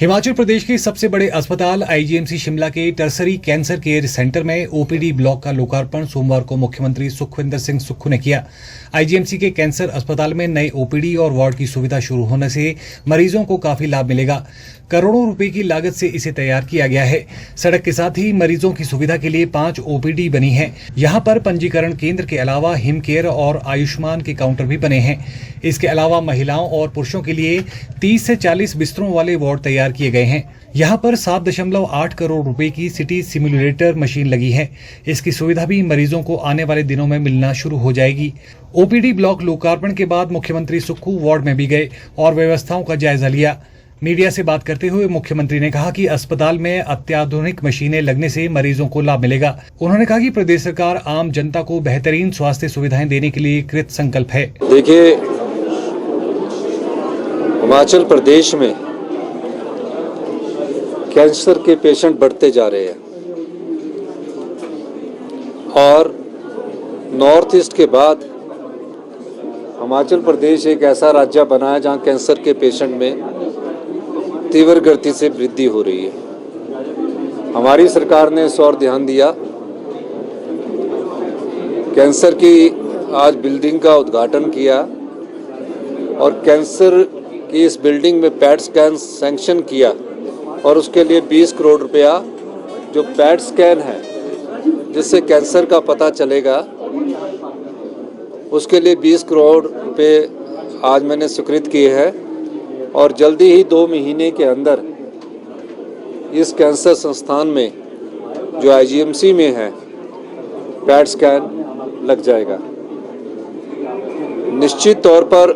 हिमाचल प्रदेश के सबसे बड़े अस्पताल आईजीएमसी शिमला के टर्सरी कैंसर केयर सेंटर में ओपीडी ब्लॉक का लोकार्पण सोमवार को मुख्यमंत्री सुखविंदर सिंह सुक्खू ने किया। आईजीएमसी के कैंसर अस्पताल में नए ओपीडी और वार्ड की सुविधा शुरू होने से मरीजों को काफी लाभ मिलेगा। करोड़ों रुपए की लागत से इसे तैयार किया गया है। सड़क के साथ ही मरीजों की सुविधा के लिए 5 ओपीडी बनी है। यहाँ पर पंजीकरण केंद्र के अलावा हिम केयर और आयुष्मान के काउंटर भी बने हैं। इसके अलावा महिलाओं और पुरुषों के लिए 30 से 40 बिस्तरों वाले वार्ड तैयार किए गए हैं। यहाँ पर 7.8 करोड़ रुपए की सिटी सिम्युलेटर मशीन लगी है। इसकी सुविधा भी मरीजों को आने वाले दिनों में मिलना शुरू हो जाएगी। ओपीडी ब्लॉक लोकार्पण के बाद मुख्यमंत्री सुक्खू वार्ड में भी गए और व्यवस्थाओं का जायजा लिया। मीडिया से बात करते हुए मुख्यमंत्री ने कहा कि अस्पताल में अत्याधुनिक मशीनें लगने से मरीजों को लाभ मिलेगा। उन्होंने कहा कि प्रदेश सरकार आम जनता को बेहतरीन स्वास्थ्य सुविधाएं देने के लिए कृत संकल्प है। देखिए, हिमाचल प्रदेश में कैंसर के पेशेंट बढ़ते जा रहे हैं और नॉर्थ ईस्ट के बाद हिमाचल प्रदेश एक ऐसा राज्य बना है जहां कैंसर के पेशेंट में तीव्र गति से वृद्धि हो रही है। हमारी सरकार ने इस ओर ध्यान दिया। कैंसर की आज बिल्डिंग का उद्घाटन किया और कैंसर की इस बिल्डिंग में पैट स्कैन सैंक्शन किया और उसके लिए 20 करोड़ रुपया जो पैट स्कैन है जिससे कैंसर का पता चलेगा, उसके लिए 20 करोड़ रुपए आज मैंने स्वीकृत किए हैं और जल्दी ही 2 महीने के अंदर इस कैंसर संस्थान में जो आईजीएमसी में है पैट स्कैन लग जाएगा। निश्चित तौर पर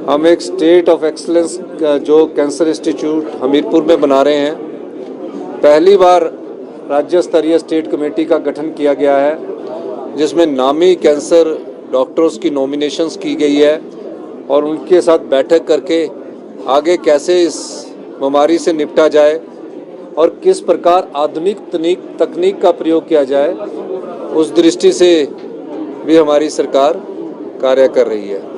हम एक स्टेट ऑफ एक्सीलेंस जो कैंसर इंस्टीट्यूट हमीरपुर में बना रहे हैं। पहली बार राज्य स्तरीय स्टेट कमेटी का गठन किया गया है जिसमें नामी कैंसर डॉक्टर्स की नॉमिनेशंस की गई है और उनके साथ बैठक करके आगे कैसे इस बीमारी से निपटा जाए और किस प्रकार आधुनिक तकनीक का प्रयोग किया जाए, उस दृष्टि से भी हमारी सरकार कार्य कर रही है।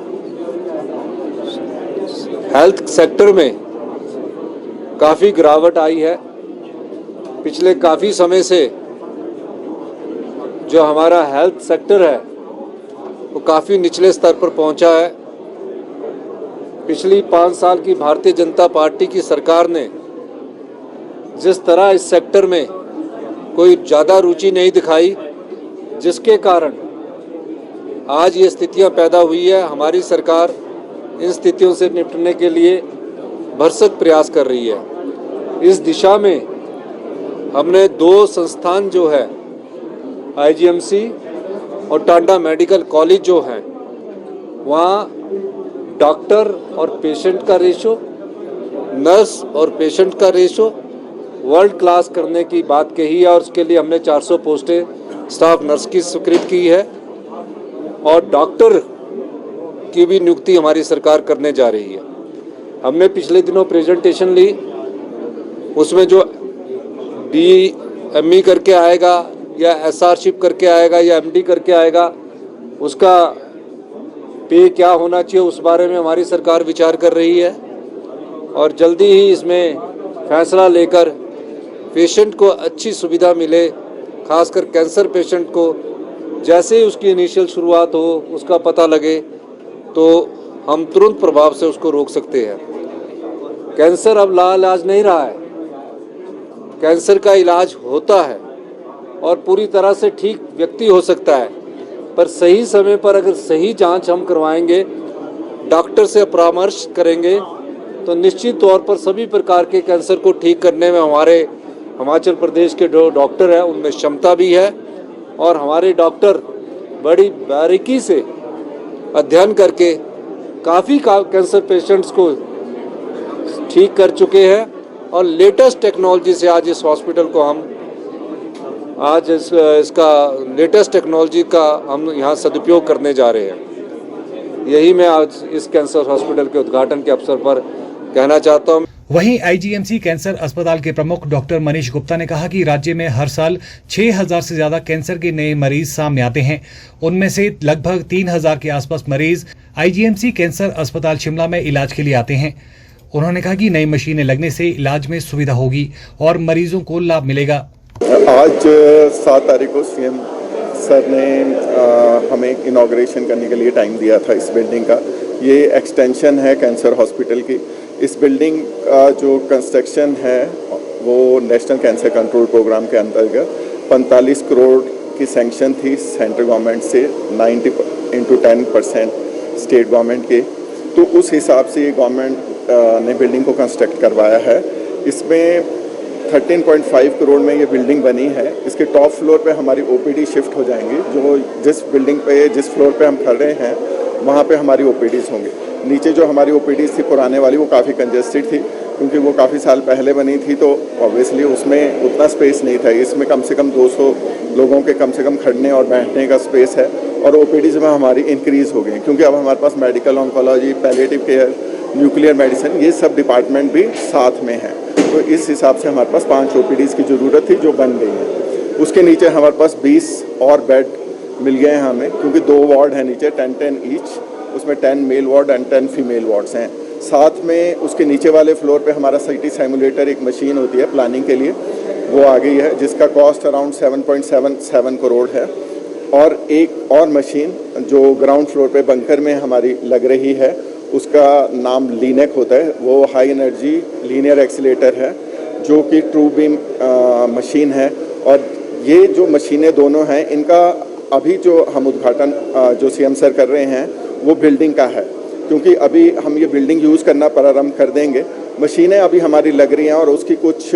हेल्थ सेक्टर में काफ़ी गिरावट आई है। पिछले काफ़ी समय से जो हमारा हेल्थ सेक्टर है वो काफ़ी निचले स्तर पर पहुंचा है। पिछली 5 साल की भारतीय जनता पार्टी की सरकार ने जिस तरह इस सेक्टर में कोई ज़्यादा रुचि नहीं दिखाई, जिसके कारण आज ये स्थितियां पैदा हुई है। हमारी सरकार इन स्थितियों से निपटने के लिए भरसक प्रयास कर रही है। इस दिशा में हमने 2 संस्थान जो है आईजीएमसी और टांडा मेडिकल कॉलेज जो हैं, वहाँ डॉक्टर और पेशेंट का रेशो, नर्स और पेशेंट का रेशो वर्ल्ड क्लास करने की बात कही है और उसके लिए हमने 400 पोस्टें स्टाफ नर्स की स्वीकृत की है और डॉक्टर की भी नियुक्ति हमारी सरकार करने जा रही है। हमने पिछले दिनों प्रेजेंटेशन ली, उसमें जो DME करके आएगा या SRशिप करके आएगा या MD करके आएगा, उसका पे क्या होना चाहिए उस बारे में हमारी सरकार विचार कर रही है और जल्दी ही इसमें फैसला लेकर पेशेंट को अच्छी सुविधा मिले, खासकर कैंसर पेशेंट को जैसे ही उसकी इनिशियल शुरुआत हो, उसका पता लगे तो हम तुरंत प्रभाव से उसको रोक सकते हैं। कैंसर अब लाइलाज नहीं रहा है। कैंसर का इलाज होता है और पूरी तरह से ठीक व्यक्ति हो सकता है, पर सही समय पर अगर सही जांच हम करवाएंगे, डॉक्टर से परामर्श करेंगे तो निश्चित तौर पर सभी प्रकार के कैंसर को ठीक करने में हमारे हिमाचल प्रदेश के जो डॉक्टर हैं उनमें क्षमता भी है और हमारे डॉक्टर बड़ी बारीकी से अध्ययन करके काफ़ी कैंसर पेशेंट्स को ठीक कर चुके हैं और लेटेस्ट टेक्नोलॉजी से आज इस हॉस्पिटल को हम इसका लेटेस्ट टेक्नोलॉजी का हम यहाँ सदुपयोग करने जा रहे हैं। यही मैं आज इस कैंसर हॉस्पिटल के उद्घाटन के अवसर पर कहना चाहता हूँ। वहीं आईजीएमसी कैंसर अस्पताल के प्रमुख डॉक्टर मनीष गुप्ता ने कहा कि राज्य में हर साल 6000 से ज्यादा कैंसर के नए मरीज सामने आते हैं। उनमें से लगभग 3000 के आसपास मरीज आईजीएमसी कैंसर अस्पताल शिमला में इलाज के लिए आते हैं। उन्होंने कहा कि नई मशीनें लगने से इलाज में सुविधा होगी और मरीजों को लाभ मिलेगा। आज 7 तारीख को सीएम सर ने हमें इनॉग्रेशन करने के लिए टाइम दिया था इस बिल्डिंग का। ये एक्सटेंशन है कैंसर हॉस्पिटल की। इस बिल्डिंग का जो कंस्ट्रक्शन है वो नेशनल कैंसर कंट्रोल प्रोग्राम के अंतर्गत 45 करोड़ की सैंक्शन थी सेंट्रल गवर्नमेंट से, 90 × 10% स्टेट गवर्नमेंट के। तो उस हिसाब से ये गवर्नमेंट ने बिल्डिंग को कंस्ट्रक्ट करवाया है। इसमें 13.5 करोड़ में ये बिल्डिंग बनी है। इसके टॉप फ्लोर पे हमारी ओपीडी शिफ्ट हो जाएंगी। जो जिस बिल्डिंग पे जिस फ्लोर पे हम खड़े हैं वहाँ पे हमारी ओपीडीज होंगे। नीचे जो हमारी ओपीडीज थी पुराने वाली वो काफ़ी कंजेस्टेड थी क्योंकि वो काफ़ी साल पहले बनी थी, तो ऑब्वियसली उसमें उतना स्पेस नहीं था। इसमें कम से कम 200 लोगों के कम से कम खड़ने और बैठने का स्पेस है और ओपीडीज में हमारी इंक्रीज़ हो गई क्योंकि अब हमारे पास medical oncology, palliative care, nuclear medicine ये सब डिपार्टमेंट भी साथ में हैं। तो इस हिसाब से हमारे पास 5 ओपीडीज़ की ज़रूरत थी जो बन गई है। उसके नीचे हमारे पास 20 और बेड मिल गए हैं हमें क्योंकि 2 वार्ड हैं नीचे, 10-10 ईच। उसमें 10 male ward and 10 female wards हैं। साथ में उसके नीचे वाले फ्लोर पे हमारा सीटी सिमुलेटर एक मशीन होती है प्लानिंग के लिए, वो आ गई है जिसका कॉस्ट अराउंड 7.77 करोड़ है। और एक और मशीन जो ग्राउंड फ्लोर पे बंकर में हमारी लग रही है उसका नाम लीनेक होता है। वो हाई एनर्जी लीनियर एक्सीलेटर है जो कि ट्रू बीम मशीन है। और ये जो मशीनें दोनों हैं इनका अभी जो हम उद्घाटन जो सीएम सर कर रहे हैं वो बिल्डिंग का है क्योंकि अभी हम ये बिल्डिंग यूज़ करना प्रारंभ कर देंगे। मशीनें अभी हमारी लग रही हैं और उसकी कुछ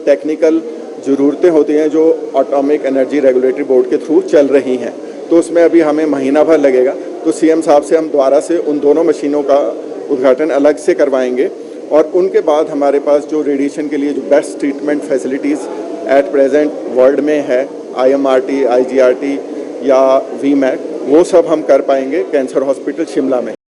टेक्निकल ज़रूरतें होती हैं जो एटॉमिक एनर्जी रेगुलेटरी बोर्ड के थ्रू चल रही हैं, तो उसमें अभी हमें महीना भर लगेगा। तो सीएम साहब से हम दोबारा से उन दोनों मशीनों का उद्घाटन अलग से करवाएंगे और उनके बाद हमारे पास जो रेडिएशन के लिए जो best treatment facilities at present world में है, IMRT, IGRT या VMAT, वो सब हम कर पाएंगे कैंसर हॉस्पिटल शिमला में।